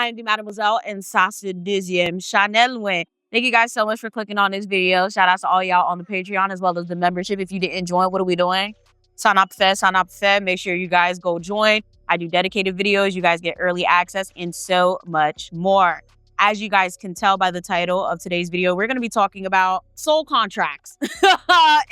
I'm the Mademoiselle and Sasa Dizium Chanel Win. Thank you guys so much for clicking on this video. Shout out to all y'all on the Patreon as well as the membership. If you didn't join, what are we doing? Sign up fed. Make sure you guys go join. I do dedicated videos. You guys get early access and so much more. As you guys can tell by the title of today's video, we're going to be talking about soul contracts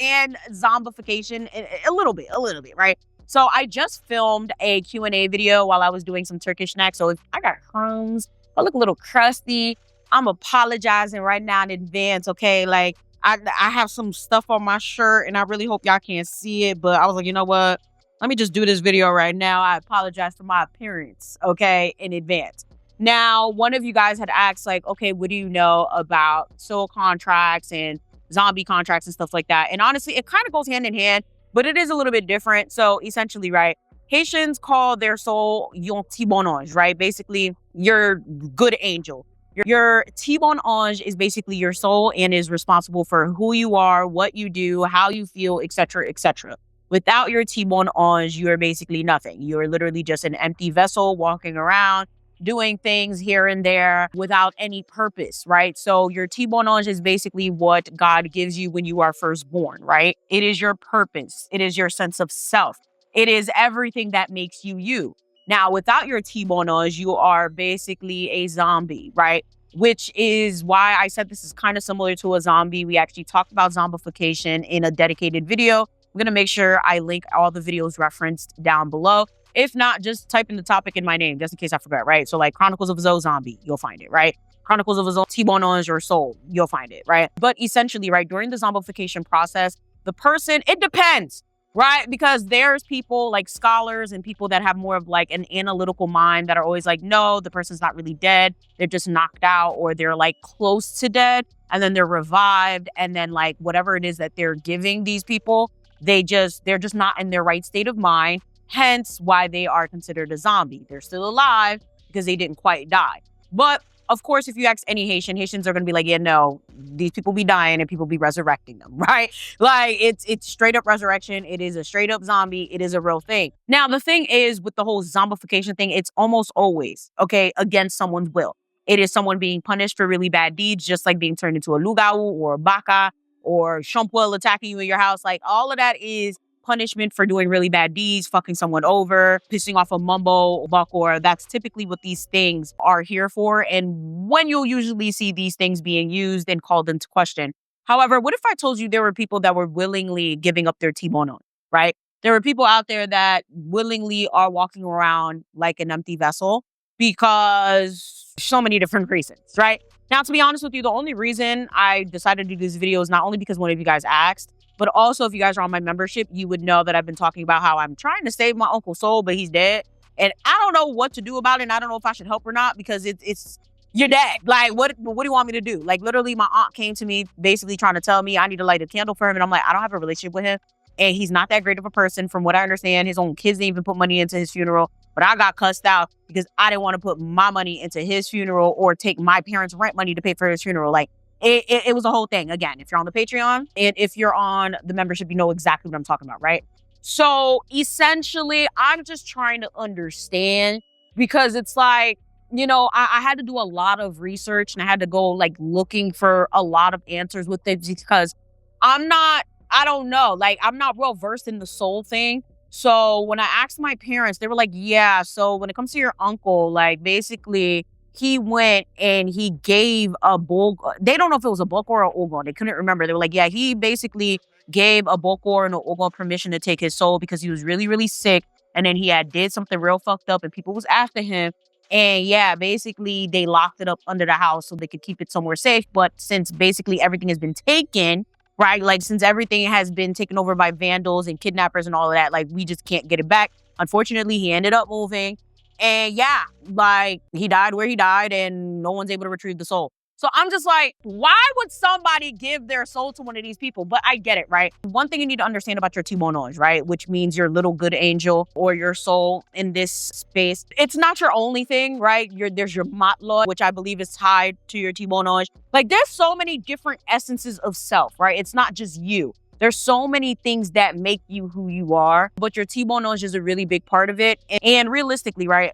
and zombification a little bit, right? So I just filmed a Q&A video while I was doing some Turkish snacks. So if I got crumbs, I look a little crusty, I'm apologizing right now in advance, okay? Like, I have some stuff on my shirt, and I really hope y'all can't see it, but I was like, you know what? Let me just do this video right now. I apologize for my appearance, okay, in advance. Now, one of you guys had asked, like, okay, what do you know about soul contracts and zombie contracts and stuff like that? And honestly, it kind of goes hand in hand, but it is a little bit different. So essentially, right, Haitians call their soul yon petit bon ange, right? Basically, your good angel. Your petit bon ange is basically your soul and is responsible for who you are, what you do, how you feel, etc., etc. Without your petit bon ange, you are basically nothing. You're literally just an empty vessel walking around, doing things here and there without any purpose, right? So your petit bon ange is basically what God gives you when you are first born, right? It is your purpose. It is your sense of self. It is everything that makes you you. Now, without your petit bon ange, you are basically a zombie, right? Which is why I said this is kind of similar to a zombie. We actually talked about zombification in a dedicated video. I'm going to make sure I link all the videos referenced down below. If not, just type in the topic in my name, just in case I forgot, right? So like Chronicles of a Zoe Zombie, you'll find it, right? Chronicles of a Zoe petit bon ange or soul, you'll find it, right? But essentially, right, during the zombification process, the person, it depends, right? Because there's people like scholars and people that have more of like an analytical mind that are always like, no, the person's not really dead. They're just knocked out or they're like close to dead and then they're revived. And then like whatever it is that they're giving these people, they're just not in their right state of mind. Hence why they are considered a zombie. They're still alive because they didn't quite die. But of course, if you ask any Haitian, Haitians are going to be like, yeah, no, these people be dying and people be resurrecting them, right? Like it's straight up resurrection. It is a straight up zombie. It is a real thing. Now, the thing is with the whole zombification thing, it's almost always, okay, against someone's will. It is someone being punished for really bad deeds, just like being turned into a lugau or a baka or Shumpwell attacking you in your house. Like all of that is punishment for doing really bad deeds, fucking someone over, pissing off a mumbo bakor. That's typically what these things are here for. And when you'll usually see these things being used and called into question. However, what if I told you there were people that were willingly giving up their tibono, right? There were people out there that willingly are walking around like an empty vessel because so many different reasons, right? Now, to be honest with you, the only reason I decided to do this video is not only because one of you guys asked, but also, if you guys are on my membership, you would know that I've been talking about how I'm trying to save my Uncle Soul, but he's dead. And I don't know what to do about it. And I don't know if I should help or not because it's you're dead. Like, what do you want me to do? Like, literally, my aunt came to me basically trying to tell me I need to light a candle for him. And I'm like, I don't have a relationship with him. And he's not that great of a person. From what I understand, his own kids didn't even put money into his funeral. But I got cussed out because I didn't want to put my money into his funeral or take my parents' rent money to pay for his funeral. Like, it was a whole thing. Again, if you're on the Patreon and if you're on the membership, you know exactly what I'm talking about, right? So essentially, I'm just trying to understand because it's like, you know, I had to do a lot of research and I had to go like looking for a lot of answers with it because I don't know, like I'm not well versed in the soul thing. So when I asked my parents, they were like, yeah, so when it comes to your uncle, like basically, he went and he gave a bull. They don't know if it was a bulk or an ogon. They couldn't remember. They were like, yeah, he basically gave a bulk or an ogon permission to take his soul because he was really, really sick. And then he had did something real fucked up and people was after him. And yeah, basically they locked it up under the house so they could keep it somewhere safe. But since basically everything has been taken, right? Like since everything has been taken over by vandals and kidnappers and all of that, like we just can't get it back. Unfortunately, he ended up moving. And yeah, like he died where he died and no one's able to retrieve the soul. So I'm just like, why would somebody give their soul to one of these people? But I get it, right? One thing you need to understand about your timonoj, right? Which means your little good angel or your soul in this space. It's not your only thing, right? There's your matlo, which I believe is tied to your timonoj. Like there's so many different essences of self, right? It's not just you. There's so many things that make you who you are, but your timonoj is a really big part of it. And realistically, right,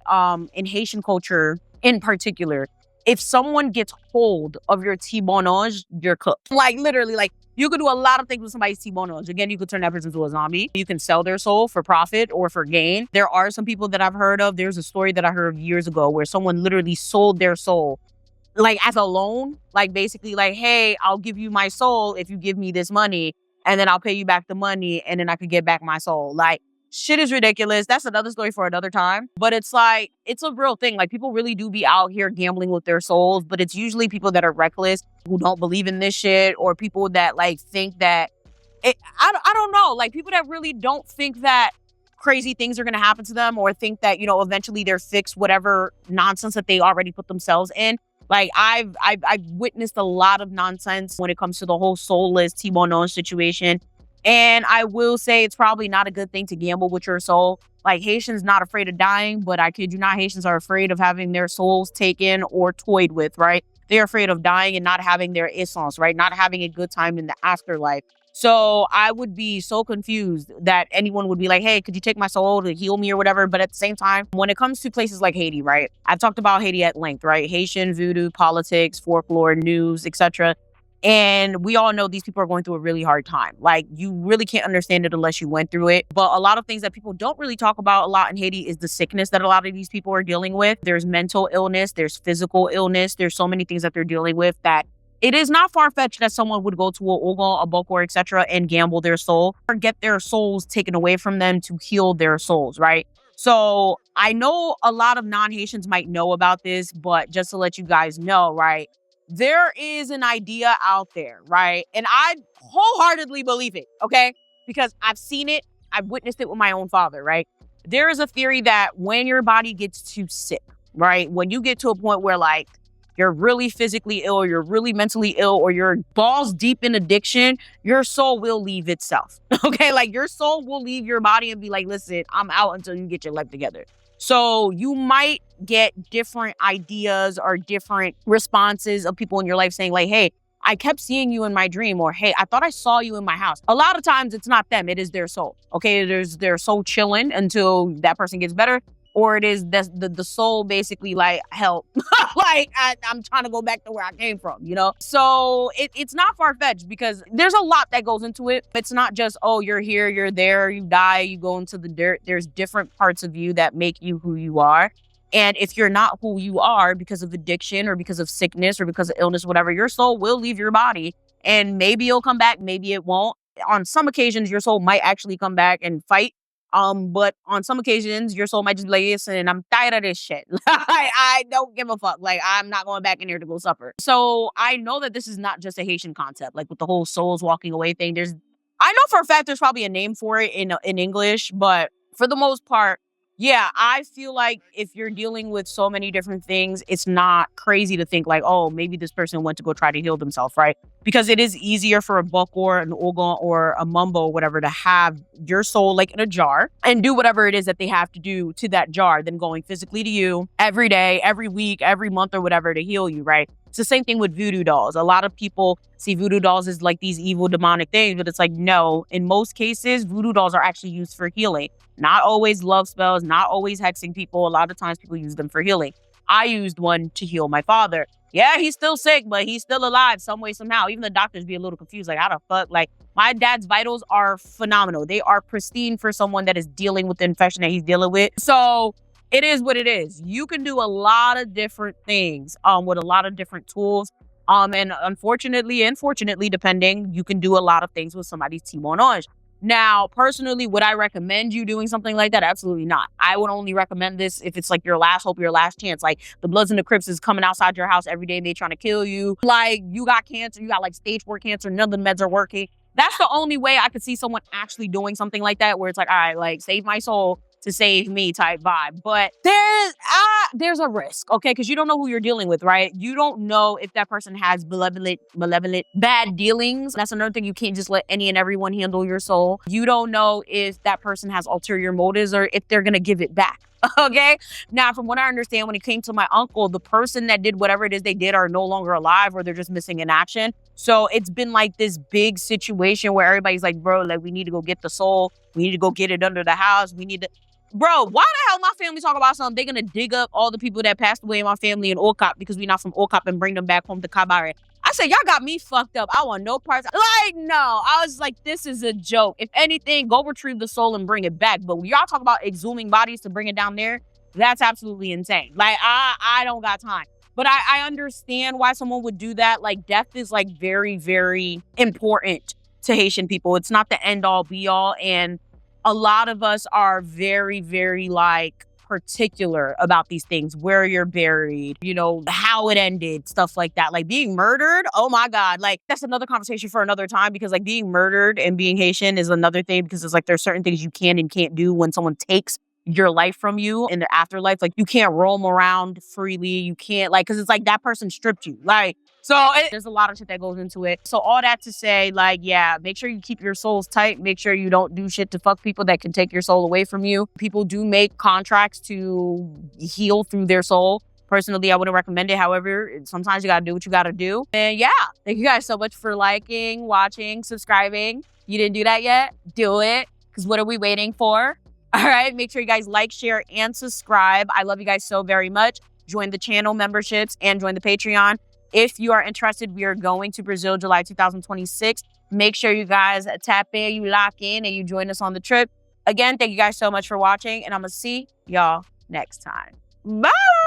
in Haitian culture, in particular, if someone gets hold of your T-bonage, you're cooked. Like literally, like you could do a lot of things with somebody's T-bonage. Again, you could turn that person into a zombie. You can sell their soul for profit or for gain. There are some people that I've heard of. There's a story that I heard of years ago where someone literally sold their soul like as a loan, like basically like, hey, I'll give you my soul if you give me this money, and then I'll pay you back the money, and then I could get back my soul. Like, shit is ridiculous. That's another story for another time. But it's like, it's a real thing. Like, people really do be out here gambling with their souls, but it's usually people that are reckless, who don't believe in this shit, or people that like think that, I don't know, like people that really don't think that crazy things are going to happen to them, or think that, you know, eventually they're fixed whatever nonsense that they already put themselves in. Like, I've witnessed a lot of nonsense when it comes to the whole soulless T-bonage situation. And I will say it's probably not a good thing to gamble with your soul. Like, Haitians not afraid of dying, but I kid you not, Haitians are afraid of having their souls taken or toyed with, right? They're afraid of dying and not having their essence, right? Not having a good time in the afterlife. So I would be so confused that anyone would be like, hey, could you take my soul to heal me or whatever? But at the same time, when it comes to places like Haiti, right? I've talked about Haiti at length, right? Haitian voodoo, politics, folklore, news, etc. And we all know these people are going through a really hard time. Like, you really can't understand it unless you went through it. But a lot of things that people don't really talk about a lot in Haiti is the sickness that a lot of these people are dealing with. There's mental illness, there's physical illness. There's so many things that they're dealing with that it is not far-fetched that someone would go to a Ogon, a Bokor, etc. and gamble their soul or get their souls taken away from them to heal their souls, right? So I know a lot of non-Haitians might know about this, but just to let you guys know, right? There is an idea out there, right? And I wholeheartedly believe it, okay? Because I've seen it. I've witnessed it with my own father, right? There is a theory that when your body gets too sick, right? When you get to a point where like you're really physically ill, or you're really mentally ill, or you're balls deep in addiction, your soul will leave itself, okay? Like, your soul will leave your body and be like, listen, I'm out until you get your life together. So you might get different ideas or different responses of people in your life saying like, hey, I kept seeing you in my dream, or hey, I thought I saw you in my house. A lot of times it's not them, it is their soul, okay? There's their soul chilling until that person gets better, or it is the soul basically like, help, like I'm trying to go back to where I came from, you know? So it's not far-fetched because there's a lot that goes into it. It's not just, oh, you're here, you're there, you die, you go into the dirt. There's different parts of you that make you who you are. And if you're not who you are because of addiction or because of sickness or because of illness, whatever, your soul will leave your body, and maybe it'll come back, maybe it won't. On some occasions, your soul might actually come back and fight. But on some occasions, your soul might just be like, listen, I'm tired of this shit. I don't give a fuck. Like, I'm not going back in here to go suffer. So I know that this is not just a Haitian concept. Like with the whole souls walking away thing, I know for a fact there's probably a name for it in English, but for the most part, yeah, I feel like if you're dealing with so many different things, it's not crazy to think like, oh, maybe this person went to go try to heal themselves, right? Because it is easier for a Bokor, an Ogon, or a Mumbo, or whatever, to have your soul like in a jar and do whatever it is that they have to do to that jar than going physically to you every day, every week, every month, or whatever to heal you, right? It's the same thing with voodoo dolls. A lot of people see voodoo dolls as like these evil demonic things, but it's like, no, in most cases, voodoo dolls are actually used for healing. Not always love spells, not always hexing people. A lot of times people use them for healing. I used one to heal my father. Yeah, he's still sick, but he's still alive some way, somehow. Even the doctors be a little confused, like, how the fuck? Like, my dad's vitals are phenomenal. They are pristine for someone that is dealing with the infection that he's dealing with. So it is what it is. You can do a lot of different things with a lot of different tools. And unfortunately and fortunately, depending, you can do a lot of things with somebody's T-bonage. Now, personally, would I recommend you doing something like that? Absolutely not. I would only recommend this if it's like your last hope, your last chance. Like the Bloods and the Crips is coming outside your house every day and they trying to kill you. Like you got cancer, you got like stage 4 cancer, none of the meds are working. That's the only way I could see someone actually doing something like that, where it's like, all right, like save my soul to save me type vibe. But there's a risk, okay? Because you don't know who you're dealing with, right? You don't know if that person has malevolent, bad dealings. That's another thing. You can't just let any and everyone handle your soul. You don't know if that person has ulterior motives or if they're going to give it back. Okay. Now, from what I understand, when it came to my uncle, the person that did whatever it is they did are no longer alive, or they're just missing in action. So it's been like this big situation where everybody's like, bro, like we need to go get the soul. We need to go get it under the house. Bro, why the hell my family talk about something? They're gonna dig up all the people that passed away in my family in Okap because we're not from Okap and bring them back home to Kabare. I said, y'all got me fucked up. I want no parts. Like, no. I was like, this is a joke. If anything, go retrieve the soul and bring it back. But when y'all talk about exhuming bodies to bring it down there, that's absolutely insane. Like, I don't got time. But I understand why someone would do that. Like, death is like very, very important to Haitian people. It's not the end all be all. And a lot of us are very, very like particular about these things, where you're buried, you know, how it ended, stuff like that. Like being murdered, oh my God. Like that's another conversation for another time, because like being murdered and being Haitian is another thing, because it's like there's certain things you can and can't do when someone takes your life from you in the afterlife. Like you can't roam around freely. You can't like, cause it's like that person stripped you. Like, so there's a lot of shit that goes into it. So all that to say, like, yeah, make sure you keep your souls tight. Make sure you don't do shit to fuck people that can take your soul away from you. People do make contracts to heal through their soul. Personally, I wouldn't recommend it. However, sometimes you gotta do what you gotta do. And yeah, thank you guys so much for liking, watching, subscribing. You didn't do that yet? Do it. Because what are we waiting for? All right, make sure you guys like, share, and subscribe. I love you guys so very much. Join the channel memberships and join the Patreon. If you are interested, we are going to Brazil, July 2026. Make sure you guys tap in, you lock in, and you join us on the trip. Again, thank you guys so much for watching, and I'm going to see y'all next time. Bye!